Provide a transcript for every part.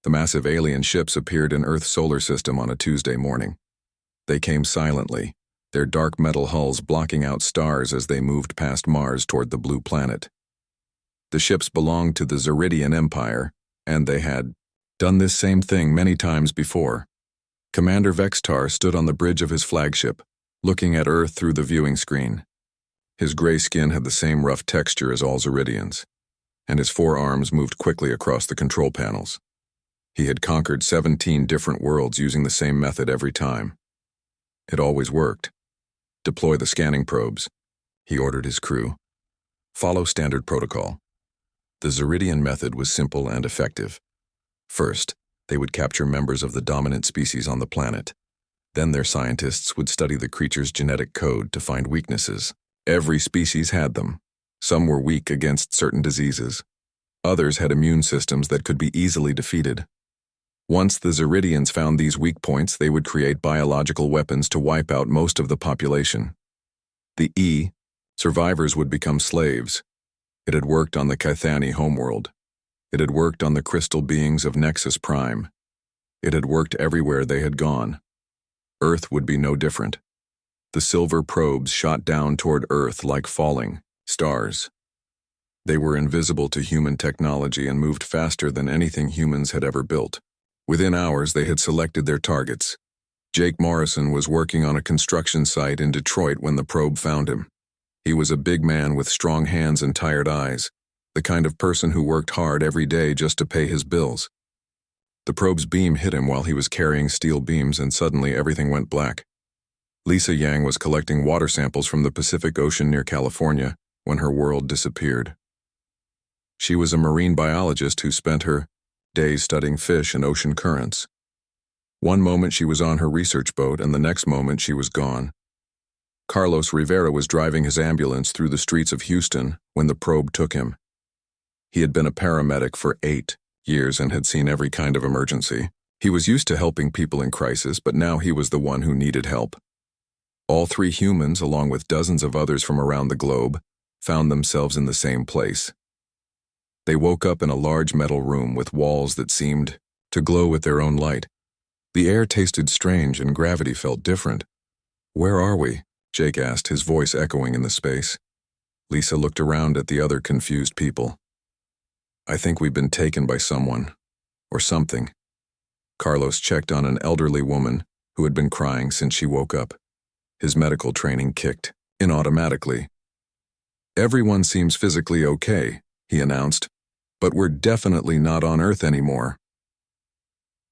The massive alien ships appeared in Earth's solar system on a Tuesday morning. They came silently, their dark metal hulls blocking out stars as they moved past Mars toward the blue planet. The ships belonged to the Zeridian Empire, and they had done this same thing many times before. Commander Vextar stood on the bridge of his flagship, looking at Earth through the viewing screen. His gray skin had the same rough texture as all Zeridians, and his forearms moved quickly across the control panels. He had conquered 17 different worlds using the same method every time. It always worked. Deploy the scanning probes, he ordered his crew. Follow standard protocol. The Zeridian method was simple and effective. First, they would capture members of the dominant species on the planet. Then their scientists would study the creature's genetic code to find weaknesses. Every species had them. Some were weak against certain diseases. Others had immune systems that could be easily defeated. Once the Zeridians found these weak points, they would create biological weapons to wipe out most of the population. The survivors would become slaves. It had worked on the Cathani homeworld. It had worked on the crystal beings of Nexus Prime. It had worked everywhere they had gone. Earth would be no different. The silver probes shot down toward Earth like falling stars. They were invisible to human technology and moved faster than anything humans had ever built. Within hours, they had selected their targets. Jake Morrison was working on a construction site in Detroit when the probe found him. He was a big man with strong hands and tired eyes, the kind of person who worked hard every day just to pay his bills. The probe's beam hit him while he was carrying steel beams, and suddenly everything went black. Lisa Yang was collecting water samples from the Pacific Ocean near California when her world disappeared. She was a marine biologist who spent her days studying fish and ocean currents. One moment she was on her research boat, and the next moment she was gone. Carlos Rivera was driving his ambulance through the streets of Houston when the probe took him. He had been a paramedic for 8 years and had seen every kind of emergency. He was used to helping people in crisis, but now he was the one who needed help. All 3 humans, along with dozens of others from around the globe, found themselves in the same place. They woke up in a large metal room with walls that seemed to glow with their own light. The air tasted strange and gravity felt different. "Where are we?" Jake asked, his voice echoing in the space. Lisa looked around at the other confused people. "I think we've been taken by someone, or something." Carlos checked on an elderly woman who had been crying since she woke up. His medical training kicked in automatically. "Everyone seems physically okay," he announced, "but we're definitely not on Earth anymore."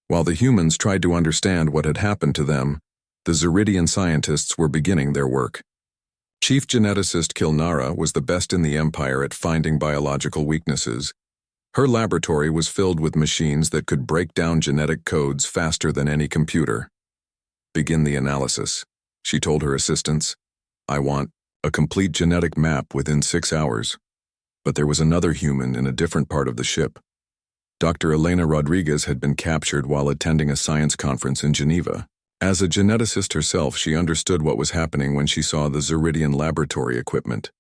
While the humans tried to understand what had happened to them, the Zeridian scientists were beginning their work. Chief geneticist Kilnara was the best in the Empire at finding biological weaknesses. Her laboratory was filled with machines that could break down genetic codes faster than any computer. "Begin the analysis," she told her assistants. "I want a complete genetic map within 6 hours." But there was another human in a different part of the ship. Dr. Elena Rodriguez had been captured while attending a science conference in Geneva. As a geneticist herself, she understood what was happening when she saw the Zeridian laboratory equipment.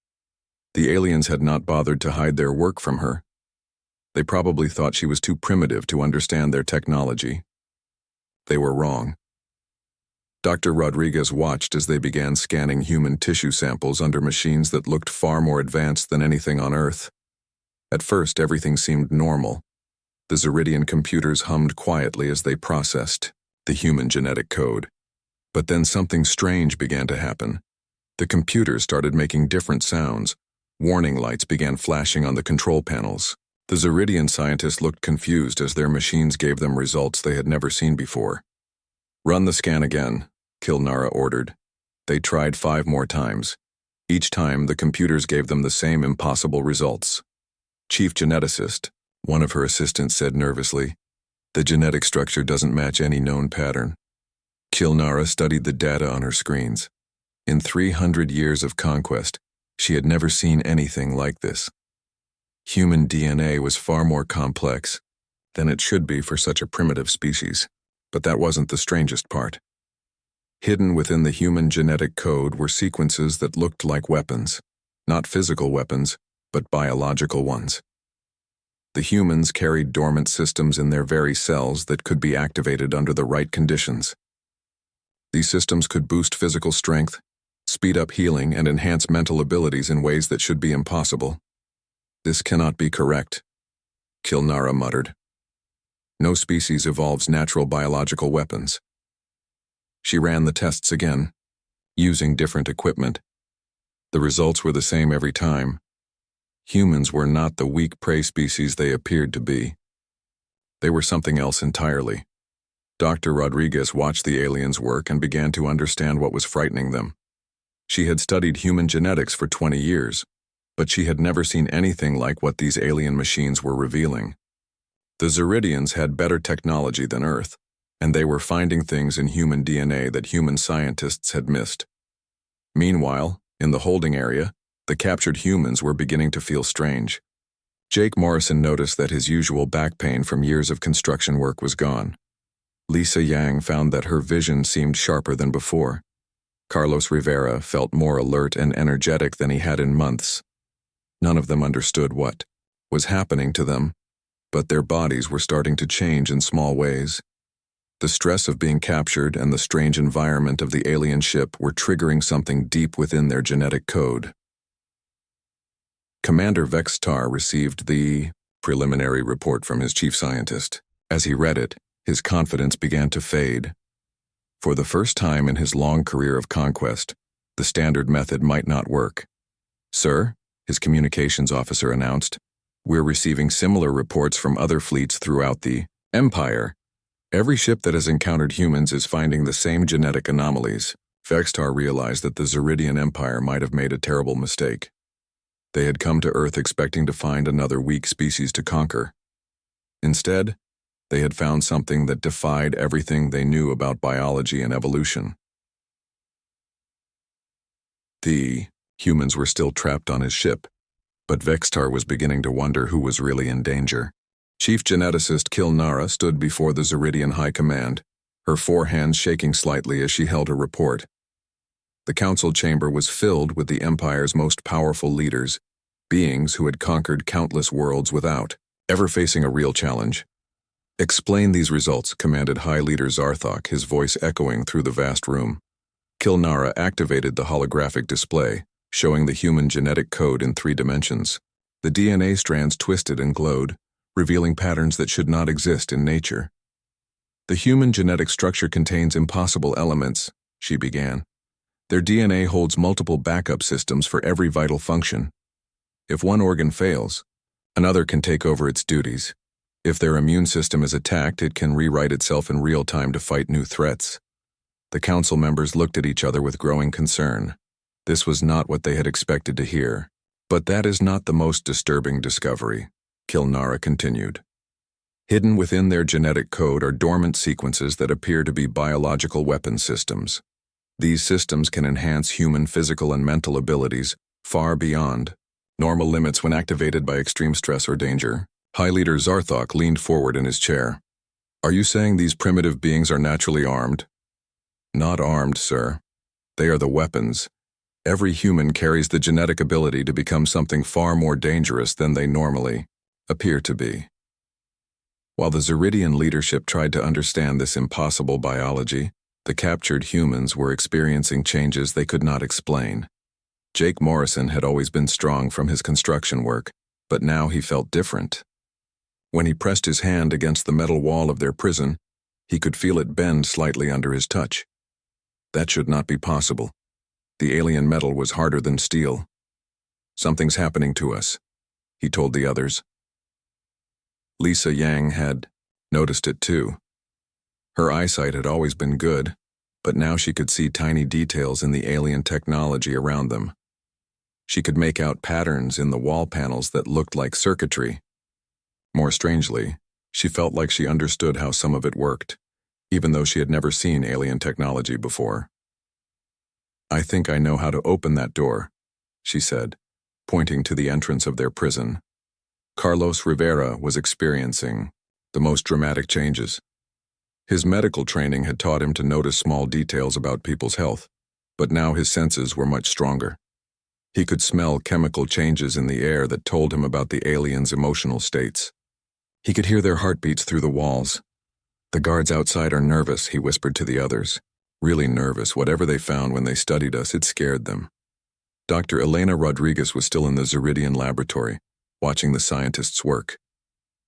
The aliens had not bothered to hide their work from her. They probably thought she was too primitive to understand their technology. They were wrong. Dr. Rodriguez watched as they began scanning human tissue samples under machines that looked far more advanced than anything on Earth. At first, everything seemed normal. The Zeridian computers hummed quietly as they processed the human genetic code. But then something strange began to happen. The computers started making different sounds. Warning lights began flashing on the control panels. The Zeridian scientists looked confused as their machines gave them results they had never seen before. "Run the scan again," Kilnara ordered. They tried 5 more times. Each time, the computers gave them the same impossible results. "Chief geneticist," one of her assistants said nervously, "the genetic structure doesn't match any known pattern." Kilnara studied the data on her screens. In 300 years of conquest, she had never seen anything like this. Human DNA was far more complex than it should be for such a primitive species. But that wasn't the strangest part. Hidden within the human genetic code were sequences that looked like weapons. Not physical weapons, but biological ones. The humans carried dormant systems in their very cells that could be activated under the right conditions. These systems could boost physical strength, speed up healing, and enhance mental abilities in ways that should be impossible. "This cannot be correct," Kilnara muttered. "No species evolves natural biological weapons." She ran the tests again, using different equipment. The results were the same every time. Humans were not the weak prey species they appeared to be. They were something else entirely. Dr. Rodriguez watched the aliens work and began to understand what was frightening them. She had studied human genetics for 20 years, but she had never seen anything like what these alien machines were revealing. The Zeridians had better technology than Earth, and they were finding things in human DNA that human scientists had missed. Meanwhile, in the holding area, the captured humans were beginning to feel strange. Jake Morrison noticed that his usual back pain from years of construction work was gone. Lisa Yang found that her vision seemed sharper than before. Carlos Rivera felt more alert and energetic than he had in months. None of them understood what was happening to them, but their bodies were starting to change in small ways. The stress of being captured and the strange environment of the alien ship were triggering something deep within their genetic code. Commander Vextar received the preliminary report from his chief scientist. As he read it, his confidence began to fade. For the first time in his long career of conquest, the standard method might not work. "Sir," his communications officer announced, "we're receiving similar reports from other fleets throughout the Empire. Every ship that has encountered humans is finding the same genetic anomalies." Vextar realized that the Zeridian Empire might have made a terrible mistake. They had come to Earth expecting to find another weak species to conquer. Instead, they had found something that defied everything they knew about biology and evolution. The humans were still trapped on his ship, but Vextar was beginning to wonder who was really in danger. Chief Geneticist Kilnara stood before the Zeridian High Command, her four hands shaking slightly as she held her report. The council chamber was filled with the Empire's most powerful leaders, beings who had conquered countless worlds without ever facing a real challenge. "Explain these results," commanded High Leader Zarthok, his voice echoing through the vast room. Kilnara activated the holographic display, showing the human genetic code in 3 dimensions. The DNA strands twisted and glowed, revealing patterns that should not exist in nature. "The human genetic structure contains impossible elements," she began. "Their DNA holds multiple backup systems for every vital function. If one organ fails, another can take over its duties. If their immune system is attacked, it can rewrite itself in real time to fight new threats." The council members looked at each other with growing concern. This was not what they had expected to hear. "But that is not the most disturbing discovery," Kilnara continued. "Hidden within their genetic code are dormant sequences that appear to be biological weapon systems. These systems can enhance human physical and mental abilities far beyond normal limits when activated by extreme stress or danger." High Leader Zarthok leaned forward in his chair. "Are you saying these primitive beings are naturally armed?" "Not armed, sir. They are the weapons. Every human carries the genetic ability to become something far more dangerous than they normally appear to be." While the Zeridian leadership tried to understand this impossible biology, the captured humans were experiencing changes they could not explain. Jake Morrison had always been strong from his construction work, but now he felt different. When he pressed his hand against the metal wall of their prison, he could feel it bend slightly under his touch. That should not be possible. The alien metal was harder than steel. "Something's happening to us," he told the others. Lisa Yang had noticed it too. Her eyesight had always been good, but now she could see tiny details in the alien technology around them. She could make out patterns in the wall panels that looked like circuitry. More strangely, she felt like she understood how some of it worked, even though she had never seen alien technology before. "I think I know how to open that door," she said, pointing to the entrance of their prison. Carlos Rivera was experiencing the most dramatic changes. His medical training had taught him to notice small details about people's health, but now his senses were much stronger. He could smell chemical changes in the air that told him about the aliens' emotional states. He could hear their heartbeats through the walls. "The guards outside are nervous," he whispered to the others. "Really nervous. Whatever they found when they studied us, it scared them." Dr. Elena Rodriguez was still in the Zeridian laboratory, watching the scientists work.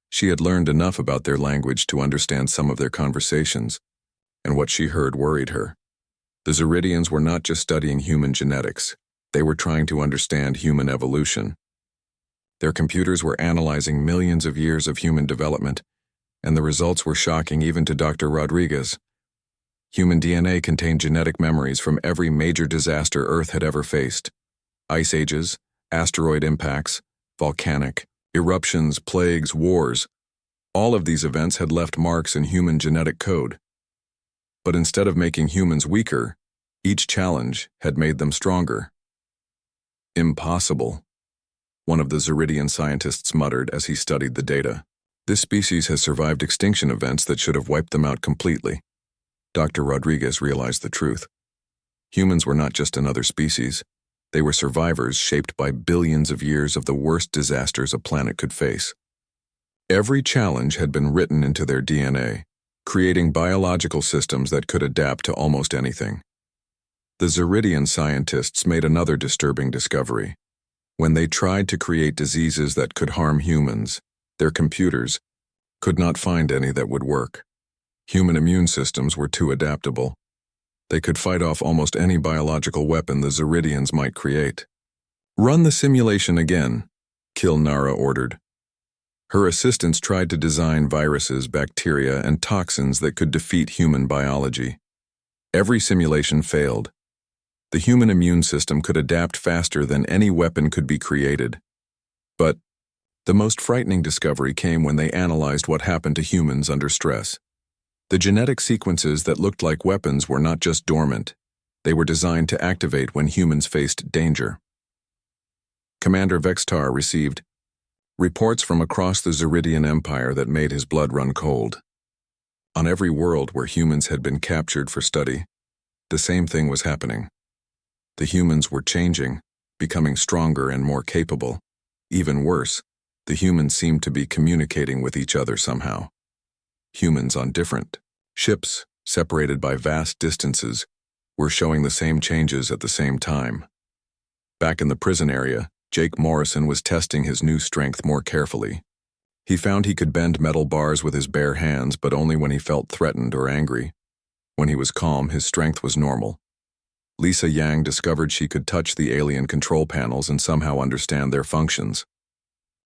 She had learned enough about their language to understand some of their conversations, and what she heard worried her. The Zeridians were not just studying human genetics, they were trying to understand human evolution. Their computers were analyzing millions of years of human development, and the results were shocking even to Dr. Rodriguez. Human DNA contained genetic memories from every major disaster Earth had ever faced. Ice ages, asteroid impacts, volcanic, eruptions, plagues, wars. All of these events had left marks in human genetic code. But instead of making humans weaker, each challenge had made them stronger. "Impossible," one of the Zeridian scientists muttered as he studied the data. "This species has survived extinction events that should have wiped them out completely." Dr. Rodriguez realized the truth. Humans were not just another species. They were survivors shaped by billions of years of the worst disasters a planet could face. Every challenge had been written into their DNA, creating biological systems that could adapt to almost anything. The Zeridian scientists made another disturbing discovery. When they tried to create diseases that could harm humans, their computers could not find any that would work. Human immune systems were too adaptable. They could fight off almost any biological weapon the Zeridians might create. "Run the simulation again," Kilnara ordered. Her assistants tried to design viruses, bacteria, and toxins that could defeat human biology. Every simulation failed. The human immune system could adapt faster than any weapon could be created. But the most frightening discovery came when they analyzed what happened to humans under stress. The genetic sequences that looked like weapons were not just dormant. They were designed to activate when humans faced danger. Commander Vextar received reports from across the Zeridian Empire that made his blood run cold. On every world where humans had been captured for study, the same thing was happening. The humans were changing, becoming stronger and more capable. Even worse, the humans seemed to be communicating with each other somehow. Humans on different ships, separated by vast distances, were showing the same changes at the same time. Back in the prison area, Jake Morrison was testing his new strength more carefully. He found he could bend metal bars with his bare hands, but only when he felt threatened or angry. When he was calm, his strength was normal. Lisa Yang discovered she could touch the alien control panels and somehow understand their functions.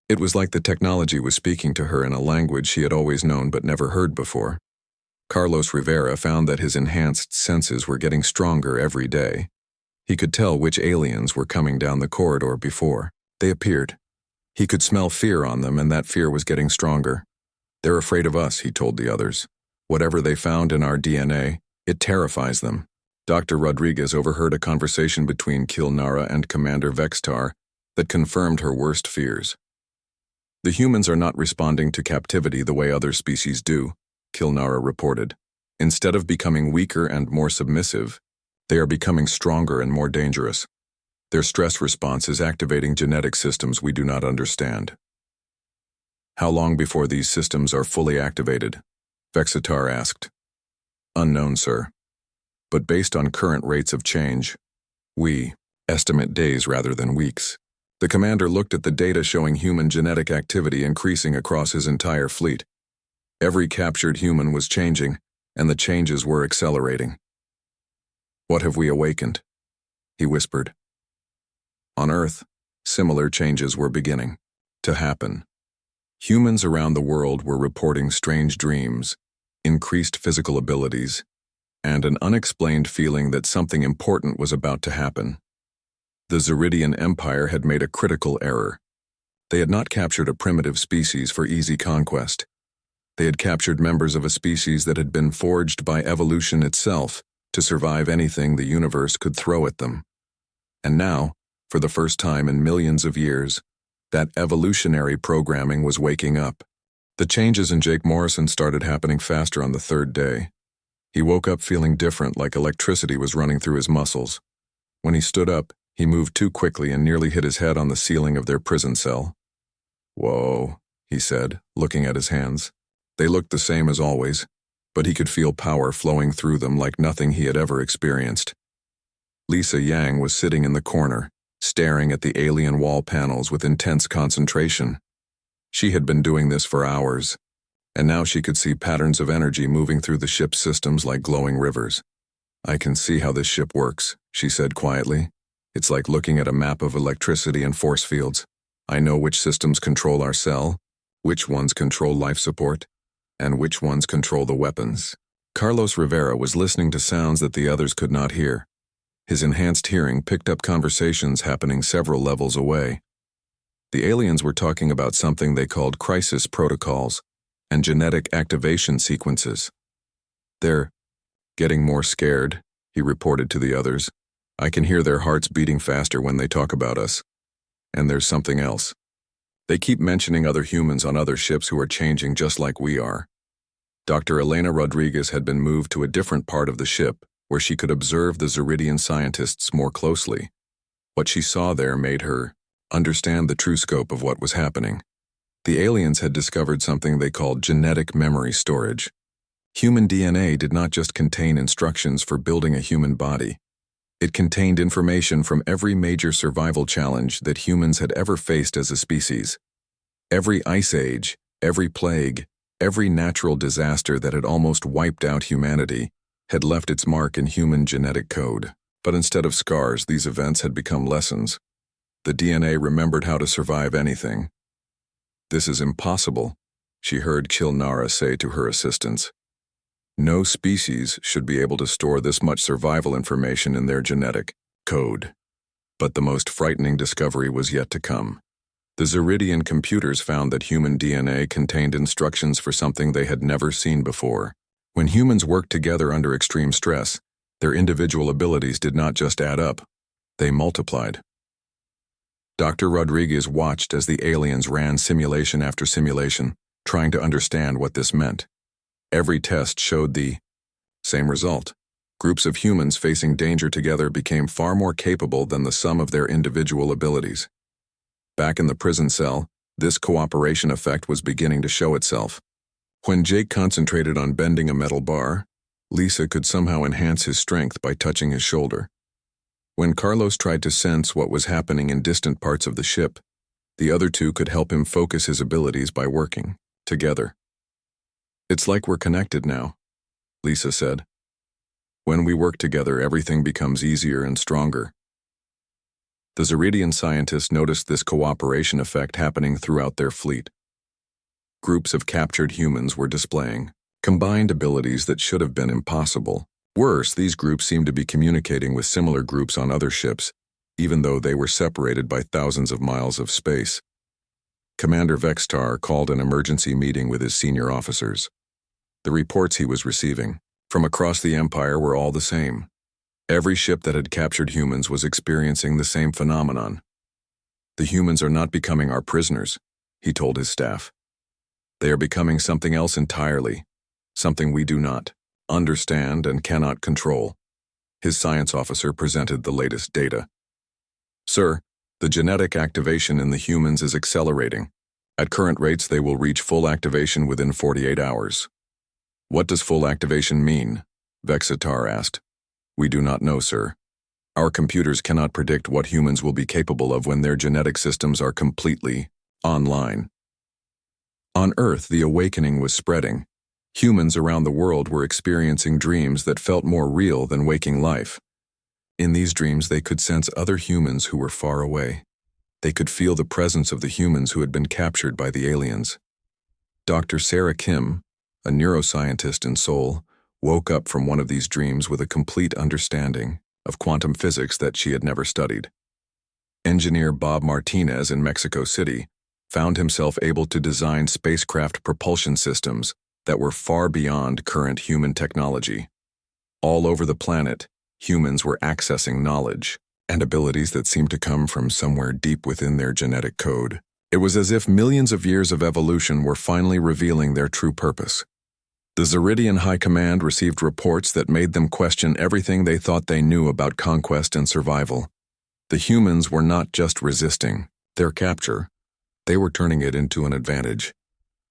It was like the technology was speaking to her in a language she had always known but never heard before. Carlos Rivera found that his enhanced senses were getting stronger every day. He could tell which aliens were coming down the corridor before they appeared. He could smell fear on them, and that fear was getting stronger. "They're afraid of us," he told the others. "Whatever they found in our DNA, it terrifies them." Dr. Rodriguez overheard a conversation between Kilnara and Commander Vextar that confirmed her worst fears. "The humans are not responding to captivity the way other species do," Kilnara reported. "Instead of becoming weaker and more submissive, they are becoming stronger and more dangerous. Their stress response is activating genetic systems we do not understand." "How long before these systems are fully activated?" Vexitar asked. "Unknown, sir. But based on current rates of change, we estimate days rather than weeks." The commander looked at the data showing human genetic activity increasing across his entire fleet. Every captured human was changing, and the changes were accelerating. "What have we awakened?" he whispered. On Earth, similar changes were beginning to happen. Humans around the world were reporting strange dreams, increased physical abilities, and an unexplained feeling that something important was about to happen. The Zeridian Empire had made a critical error. They had not captured a primitive species for easy conquest. They had captured members of a species that had been forged by evolution itself to survive anything the universe could throw at them. And now, for the first time in millions of years, that evolutionary programming was waking up. The changes in Jake Morrison started happening faster on the third day. He woke up feeling different, like electricity was running through his muscles. When he stood up, he moved too quickly and nearly hit his head on the ceiling of their prison cell. "Whoa," he said, looking at his hands. They looked the same as always, but he could feel power flowing through them like nothing he had ever experienced. Lisa Yang was sitting in the corner, staring at the alien wall panels with intense concentration. She had been doing this for hours, and now she could see patterns of energy moving through the ship's systems like glowing rivers. "I can see how this ship works," she said quietly. "It's like looking at a map of electricity and force fields. I know which systems control our cell, which ones control life support, and which ones control the weapons." Carlos Rivera was listening to sounds that the others could not hear. His enhanced hearing picked up conversations happening several levels away. The aliens were talking about something they called crisis protocols and genetic activation sequences. "They're getting more scared," he reported to the others. "I can hear their hearts beating faster when they talk about us. And there's something else. They keep mentioning other humans on other ships who are changing just like we are." Dr. Elena Rodriguez had been moved to a different part of the ship, where she could observe the Zeridian scientists more closely. What she saw there made her understand the true scope of what was happening. The aliens had discovered something they called genetic memory storage. Human DNA did not just contain instructions for building a human body. It contained information from every major survival challenge that humans had ever faced as a species. Every ice age, every plague, every natural disaster that had almost wiped out humanity had left its mark in human genetic code. But instead of scars, these events had become lessons. The DNA remembered how to survive anything. "This is impossible," she heard Kilnara say to her assistants. "No species should be able to store this much survival information in their genetic code." But the most frightening discovery was yet to come. The Zeridian computers found that human DNA contained instructions for something they had never seen before. When humans worked together under extreme stress, their individual abilities did not just add up, they multiplied. Dr. Rodriguez watched as the aliens ran simulation after simulation, trying to understand what this meant. Every test showed the same result. Groups of humans facing danger together became far more capable than the sum of their individual abilities. Back in the prison cell, this cooperation effect was beginning to show itself. When Jake concentrated on bending a metal bar, Lisa could somehow enhance his strength by touching his shoulder. When Carlos tried to sense what was happening in distant parts of the ship, the other two could help him focus his abilities by working together. "It's like we're connected now," Lisa said. "When we work together, everything becomes easier and stronger." The Zeridian scientists noticed this cooperation effect happening throughout their fleet. Groups of captured humans were displaying combined abilities that should have been impossible. Worse, these groups seemed to be communicating with similar groups on other ships, even though they were separated by thousands of miles of space. Commander Vextar called an emergency meeting with his senior officers. The reports he was receiving from across the Empire were all the same. Every ship that had captured humans was experiencing the same phenomenon. "The humans are not becoming our prisoners," he told his staff. "They are becoming something else entirely, something we do not understand and cannot control." His science officer presented the latest data. "Sir, the genetic activation in the humans is accelerating. At current rates, they will reach full activation within 48 hours. "What does full activation mean?" Vexitar asked. "We do not know, sir. Our computers cannot predict what humans will be capable of when their genetic systems are completely online." On Earth, the awakening was spreading. Humans around the world were experiencing dreams that felt more real than waking life. In these dreams, they could sense other humans who were far away. They could feel the presence of the humans who had been captured by the aliens. Dr. Sarah Kim, a neuroscientist in Seoul, woke up from one of these dreams with a complete understanding of quantum physics that she had never studied. Engineer Bob Martinez in Mexico City found himself able to design spacecraft propulsion systems that were far beyond current human technology. All over the planet, humans were accessing knowledge and abilities that seemed to come from somewhere deep within their genetic code. It was as if millions of years of evolution were finally revealing their true purpose. The Zeridian High Command received reports that made them question everything they thought they knew about conquest and survival. The humans were not just resisting their capture, they were turning it into an advantage.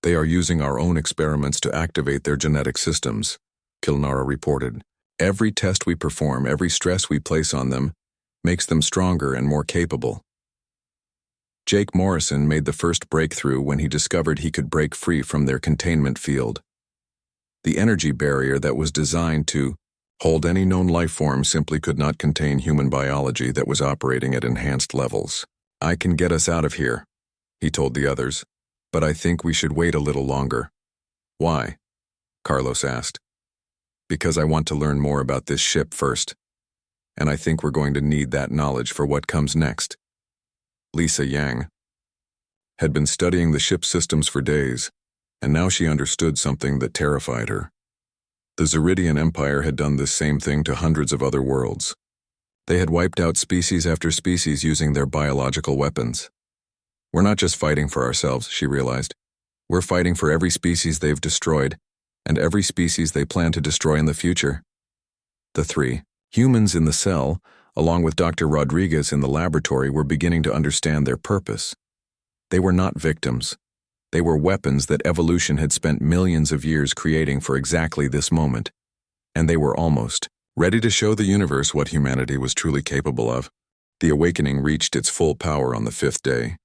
They are using our own experiments to activate their genetic systems, Kilnara reported. Every test we perform, every stress we place on them, makes them stronger and more capable. Jake Morrison made the first breakthrough when he discovered he could break free from their containment field. The energy barrier that was designed to hold any known life form simply could not contain human biology that was operating at enhanced levels. "I can get us out of here," he told the others, "but I think we should wait a little longer." "Why?" Carlos asked. "Because I want to learn more about this ship first, and I think we're going to need that knowledge for what comes next." Lisa Yang had been studying the ship's systems for days, and now she understood something that terrified her. The Zeridian Empire had done this same thing to hundreds of other worlds. They had wiped out species after species using their biological weapons. "We're not just fighting for ourselves," she realized. "We're fighting for every species they've destroyed, and every species they plan to destroy in the future." The three humans in the cell, along with Dr. Rodriguez in the laboratory, were beginning to understand their purpose. They were not victims. They were weapons that evolution had spent millions of years creating for exactly this moment. And they were almost ready to show the universe what humanity was truly capable of. The awakening reached its full power on the 5th day.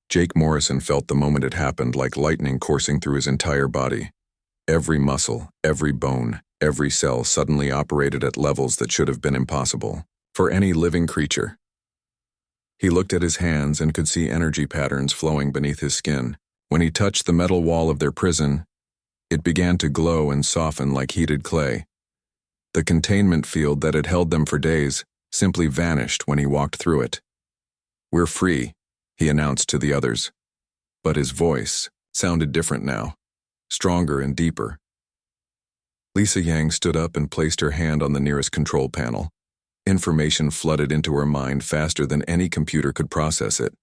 Jake Morrison felt the moment it happened like lightning coursing through his entire body. Every muscle, every bone, every cell suddenly operated at levels that should have been impossible for any living creature. He looked at his hands and could see energy patterns flowing beneath his skin. When he touched the metal wall of their prison, it began to glow and soften like heated clay. The containment field that had held them for days simply vanished when he walked through it. "We're free," he announced to the others. But his voice sounded different now, stronger and deeper. Lisa Yang stood up and placed her hand on the nearest control panel. Information flooded into her mind faster than any computer could process it.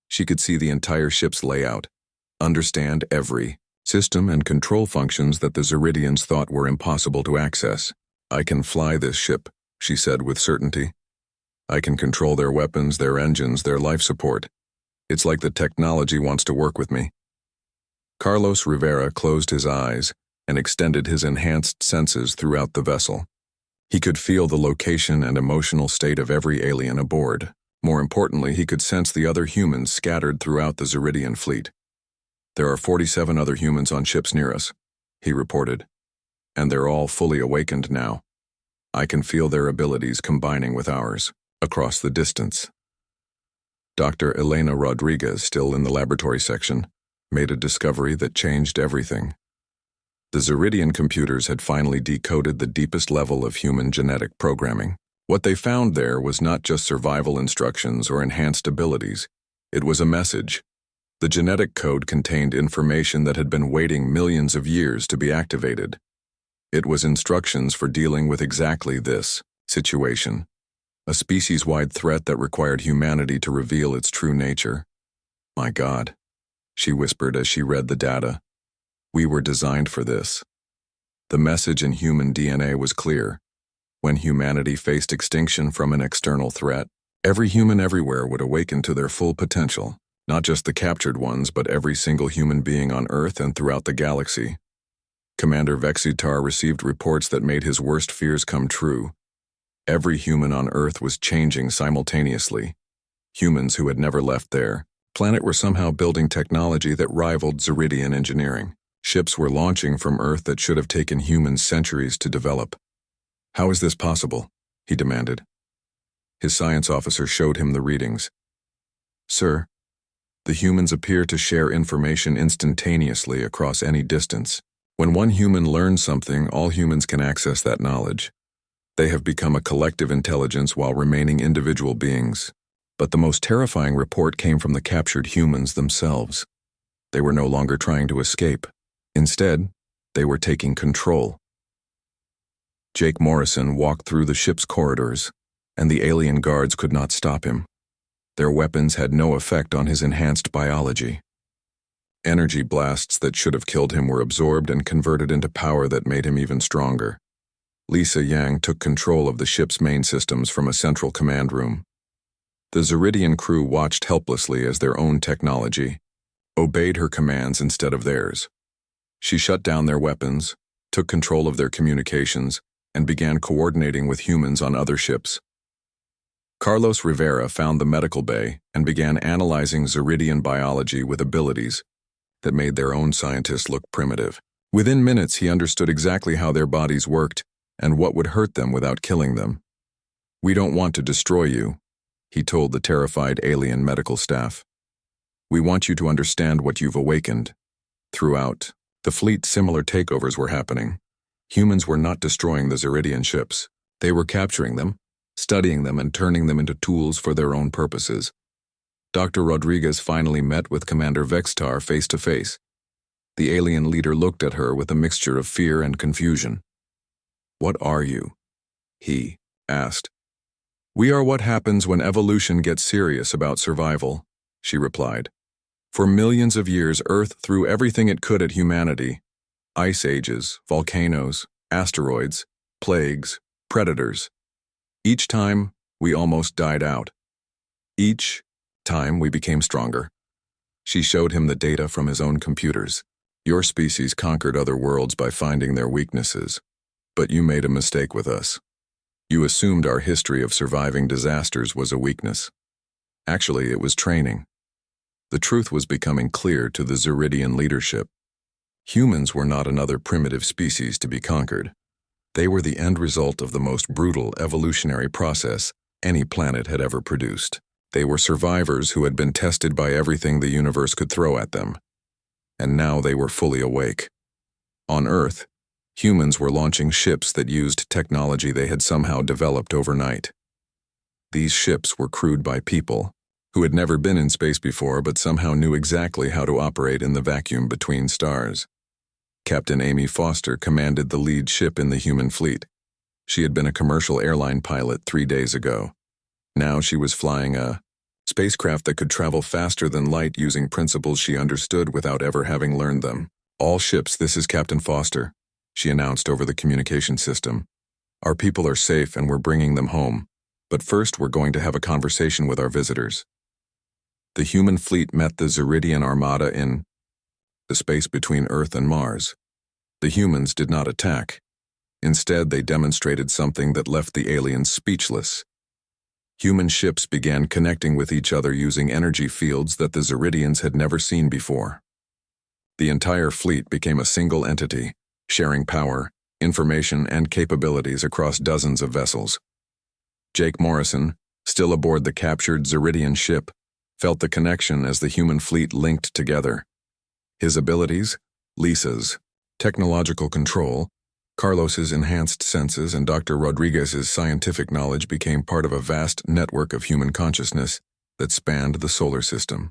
She could see the entire ship's layout, understand every system and control functions that the Zeridians thought were impossible to access. "I can fly this ship," she said with certainty. "I can control their weapons, their engines, their life support. It's like the technology wants to work with me." Carlos Rivera closed his eyes and extended his enhanced senses throughout the vessel. He could feel the location and emotional state of every alien aboard. More importantly, he could sense the other humans scattered throughout the Zeridian fleet. "There are 47 other humans on ships near us," he reported, "and they're all fully awakened now. I can feel their abilities combining with ours, across the distance." Dr. Elena Rodriguez, still in the laboratory section, made a discovery that changed everything. The Zeridian computers had finally decoded the deepest level of human genetic programming. What they found there was not just survival instructions or enhanced abilities. It was a message. The genetic code contained information that had been waiting millions of years to be activated. It was instructions for dealing with exactly this situation, a species-wide threat that required humanity to reveal its true nature. "My God," she whispered as she read the data. "We were designed for this." The message in human DNA was clear. When humanity faced extinction from an external threat, every human everywhere would awaken to their full potential. Not just the captured ones, but every single human being on Earth and throughout the galaxy. Commander Vexitar received reports that made his worst fears come true. Every human on Earth was changing simultaneously. Humans who had never left their planet were somehow building technology that rivaled Zeridian engineering. Ships were launching from Earth that should have taken humans centuries to develop. "How is this possible?" he demanded. His science officer showed him the readings. "Sir, the humans appear to share information instantaneously across any distance. When one human learns something, all humans can access that knowledge. They have become a collective intelligence while remaining individual beings." But the most terrifying report came from the captured humans themselves. They were no longer trying to escape. Instead, they were taking control. Jake Morrison walked through the ship's corridors, and the alien guards could not stop him. Their weapons had no effect on his enhanced biology. Energy blasts that should have killed him were absorbed and converted into power that made him even stronger. Lisa Yang took control of the ship's main systems from a central command room. The Zeridian crew watched helplessly as their own technology, obeyed her commands instead of theirs. She shut down their weapons, took control of their communications, and began coordinating with humans on other ships. Carlos Rivera found the medical bay and began analyzing Ziridian biology with abilities that made their own scientists look primitive. Within minutes, he understood exactly how their bodies worked and what would hurt them without killing them. "We don't want to destroy you," he told the terrified alien medical staff. "We want you to understand what you've awakened." Throughout the fleet, similar takeovers were happening. Humans were not destroying the Ziridian ships. They were capturing them, studying them, and turning them into tools for their own purposes. Dr. Rodriguez finally met with Commander Vextar face to face. The alien leader looked at her with a mixture of fear and confusion. "What are you?" he asked. "We are what happens when evolution gets serious about survival," she replied. "For millions of years, Earth threw everything it could at humanity: ice ages, volcanoes, asteroids, plagues, predators. Each time, we almost died out. Each time, we became stronger." She showed him the data from his own computers. "Your species conquered other worlds by finding their weaknesses. But you made a mistake with us. You assumed our history of surviving disasters was a weakness. Actually, it was training." The truth was becoming clear to the Ziridian leadership. Humans were not another primitive species to be conquered. They were the end result of the most brutal evolutionary process any planet had ever produced. They were survivors who had been tested by everything the universe could throw at them. And now they were fully awake. On Earth, humans were launching ships that used technology they had somehow developed overnight. These ships were crewed by people who had never been in space before but somehow knew exactly how to operate in the vacuum between stars. Captain Amy Foster commanded the lead ship in the human fleet. She had been a commercial airline pilot 3 days ago. Now she was flying a spacecraft that could travel faster than light using principles she understood without ever having learned them. "All ships, this is Captain Foster," she announced over the communication system. "Our people are safe and we're bringing them home. But first we're going to have a conversation with our visitors." The human fleet met the Ziridian armada in the space between Earth and Mars. The humans did not attack. Instead, they demonstrated something that left the aliens speechless. Human ships began connecting with each other using energy fields that the Ziridians had never seen before. The entire fleet became a single entity, sharing power, information, and capabilities across dozens of vessels. Jake Morrison, still aboard the captured Ziridian ship, felt the connection as the human fleet linked together. His abilities, Lisa's technological control, Carlos's enhanced senses, and Dr. Rodriguez's scientific knowledge became part of a vast network of human consciousness that spanned the solar system.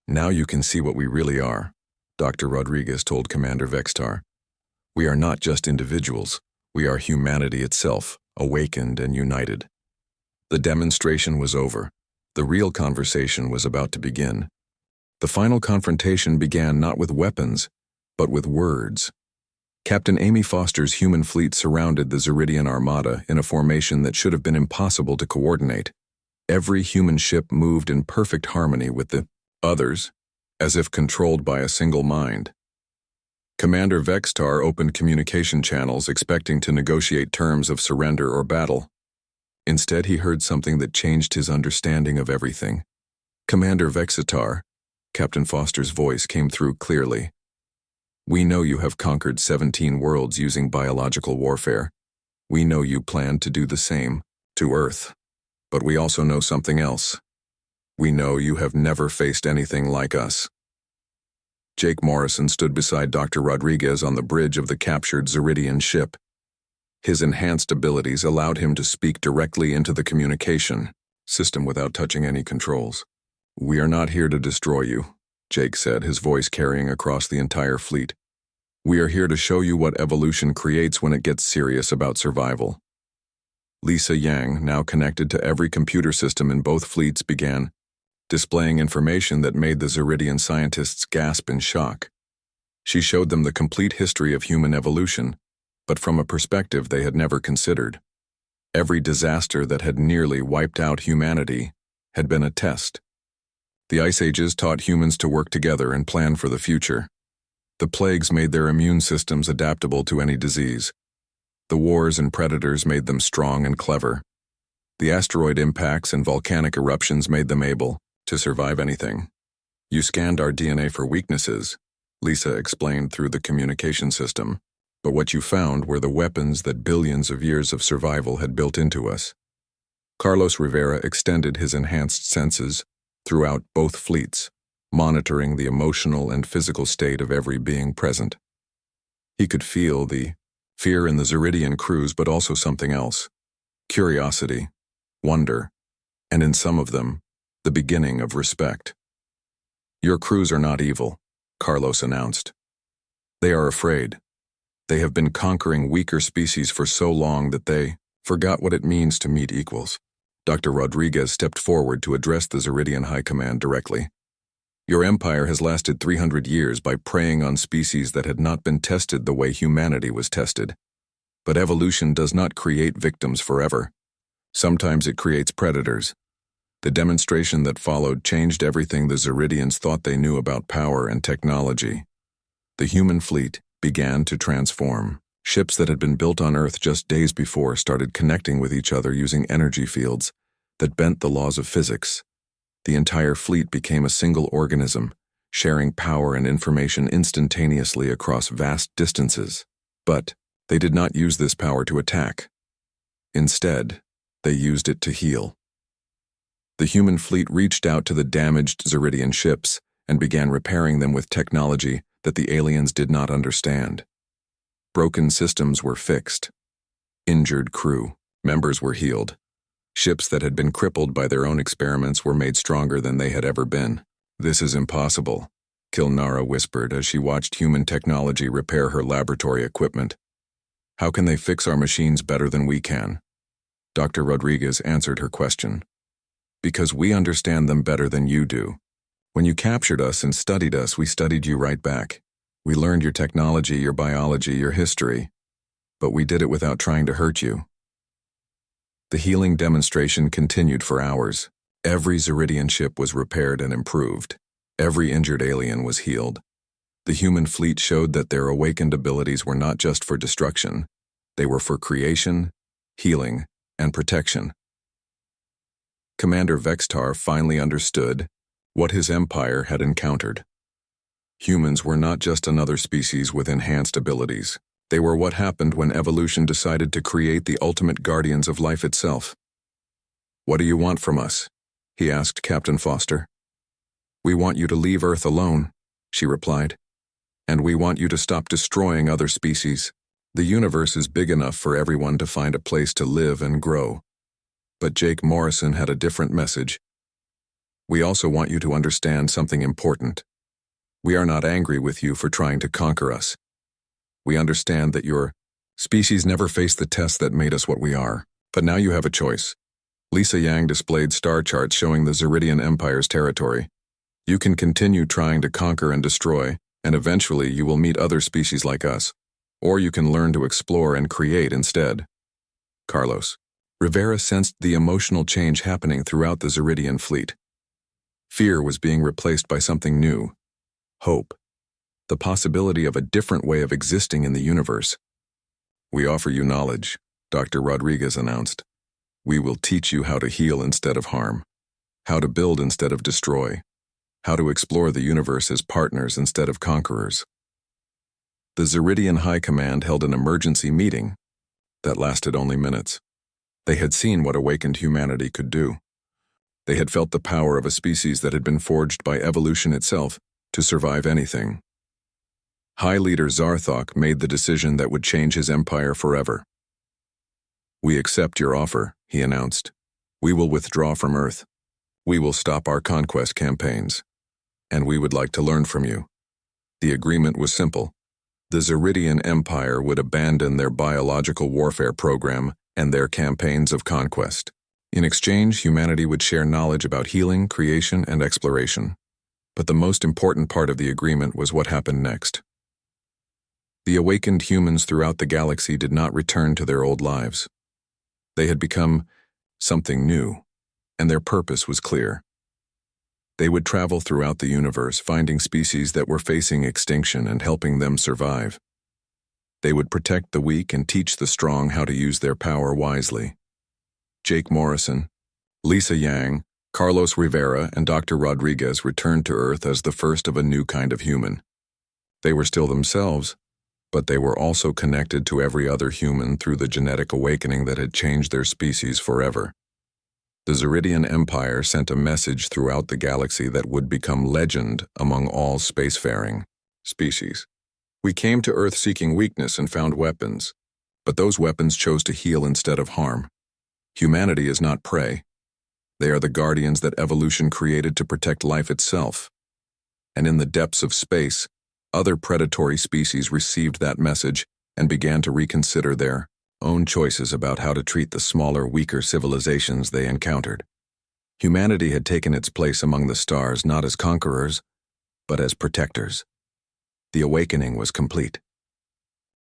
"Now you can see what we really are," Dr. Rodriguez told Commander Vextar. "We are not just individuals, we are humanity itself, awakened and united." The demonstration was over. The real conversation was about to begin. The final confrontation began not with weapons, but with words. Captain Amy Foster's human fleet surrounded the Ziridian armada in a formation that should have been impossible to coordinate. Every human ship moved in perfect harmony with the others, as if controlled by a single mind. Commander Vextar opened communication channels expecting to negotiate terms of surrender or battle. Instead, he heard something that changed his understanding of everything. "Commander Vextar," Captain Foster's voice came through clearly. "We know you have conquered 17 worlds using biological warfare. We know you plan to do the same to Earth. But we also know something else. We know you have never faced anything like us." Jake Morrison stood beside Dr. Rodriguez on the bridge of the captured Ziridian ship. His enhanced abilities allowed him to speak directly into the communication system without touching any controls. "We are not here to destroy you," Jake said, his voice carrying across the entire fleet. "We are here to show you what evolution creates when it gets serious about survival." Lisa Yang, now connected to every computer system in both fleets, began displaying information that made the Ziridian scientists gasp in shock. She showed them the complete history of human evolution, but from a perspective they had never considered. Every disaster that had nearly wiped out humanity had been a test. The Ice Ages taught humans to work together and plan for the future. The plagues made their immune systems adaptable to any disease. The wars and predators made them strong and clever. The asteroid impacts and volcanic eruptions made them able to survive anything. You scanned our DNA for weaknesses, Lisa explained through the communication system, but what you found were the weapons that billions of years of survival had built into us. Carlos Rivera extended his enhanced senses throughout both fleets, monitoring the emotional and physical state of every being present. He could feel the fear in the Zeridian crews, but also something else: curiosity, wonder, and in some of them, the beginning of respect. Your crews are not evil, Carlos announced. They are afraid. They have been conquering weaker species for so long that they forgot what it means to meet equals. Dr. Rodriguez stepped forward to address the Zeridian High Command directly. Your empire has lasted 300 years by preying on species that had not been tested the way humanity was tested. But evolution does not create victims forever. Sometimes it creates predators. The demonstration that followed changed everything the Zeridians thought they knew about power and technology. The human fleet began to transform. Ships that had been built on Earth just days before started connecting with each other using energy fields that bent the laws of physics. The entire fleet became a single organism, sharing power and information instantaneously across vast distances. But they did not use this power to attack. Instead, they used it to heal. The human fleet reached out to the damaged Zeridian ships and began repairing them with technology that the aliens did not understand. Broken systems were fixed. Injured crew members were healed. Ships that had been crippled by their own experiments were made stronger than they had ever been. This is impossible, Kilnara whispered as she watched human technology repair her laboratory equipment. How can they fix our machines better than we can? Dr. Rodriguez answered her question. Because we understand them better than you do. When you captured us and studied us, we studied you right back. We learned your technology, your biology, your history, but we did it without trying to hurt you. The healing demonstration continued for hours. Every Zeridian ship was repaired and improved. Every injured alien was healed. The human fleet showed that their awakened abilities were not just for destruction. They were for creation, healing, and protection. Commander Vextar finally understood what his empire had encountered. Humans were not just another species with enhanced abilities. They were what happened when evolution decided to create the ultimate guardians of life itself. "What do you want from us?" he asked Captain Foster. "We want you to leave Earth alone," she replied. "And we want you to stop destroying other species. The universe is big enough for everyone to find a place to live and grow." But Jake Morrison had a different message. "We also want you to understand something important. We are not angry with you for trying to conquer us. We understand that your species never faced the tests that made us what we are, but now you have a choice." Lisa Yang displayed star charts showing the Zeridian Empire's territory. "You can continue trying to conquer and destroy, and eventually you will meet other species like us. Or you can learn to explore and create instead." Carlos. Rivera sensed the emotional change happening throughout the Zeridian fleet. Fear was being replaced by something new. Hope. The possibility of a different way of existing in the universe. "We offer you knowledge," Dr. Rodriguez announced. "We will teach you how to heal instead of harm, how to build instead of destroy, how to explore the universe as partners instead of conquerors." The Zeridian High Command held an emergency meeting that lasted only minutes. They had seen what awakened humanity could do. They had felt the power of a species that had been forged by evolution itself to survive anything. High Leader Zarthok made the decision that would change his empire forever. "We accept your offer," he announced. "We will withdraw from Earth. We will stop our conquest campaigns. And we would like to learn from you." The agreement was simple. The Zeridian Empire would abandon their biological warfare program and their campaigns of conquest. In exchange, humanity would share knowledge about healing, creation, and exploration. But the most important part of the agreement was what happened next. The awakened humans throughout the galaxy did not return to their old lives. They had become something new, and their purpose was clear. They would travel throughout the universe, finding species that were facing extinction and helping them survive. They would protect the weak and teach the strong how to use their power wisely. Jake Morrison, Lisa Yang, Carlos Rivera, and Dr. Rodriguez returned to Earth as the first of a new kind of human. They were still themselves, but they were also connected to every other human through the genetic awakening that had changed their species forever. The Zeridian Empire sent a message throughout the galaxy that would become legend among all spacefaring species. We came to Earth seeking weakness and found weapons, but those weapons chose to heal instead of harm. Humanity is not prey. They are the guardians that evolution created to protect life itself. And in the depths of space, other predatory species received that message and began to reconsider their own choices about how to treat the smaller, weaker civilizations they encountered. Humanity had taken its place among the stars not as conquerors, but as protectors. The awakening was complete.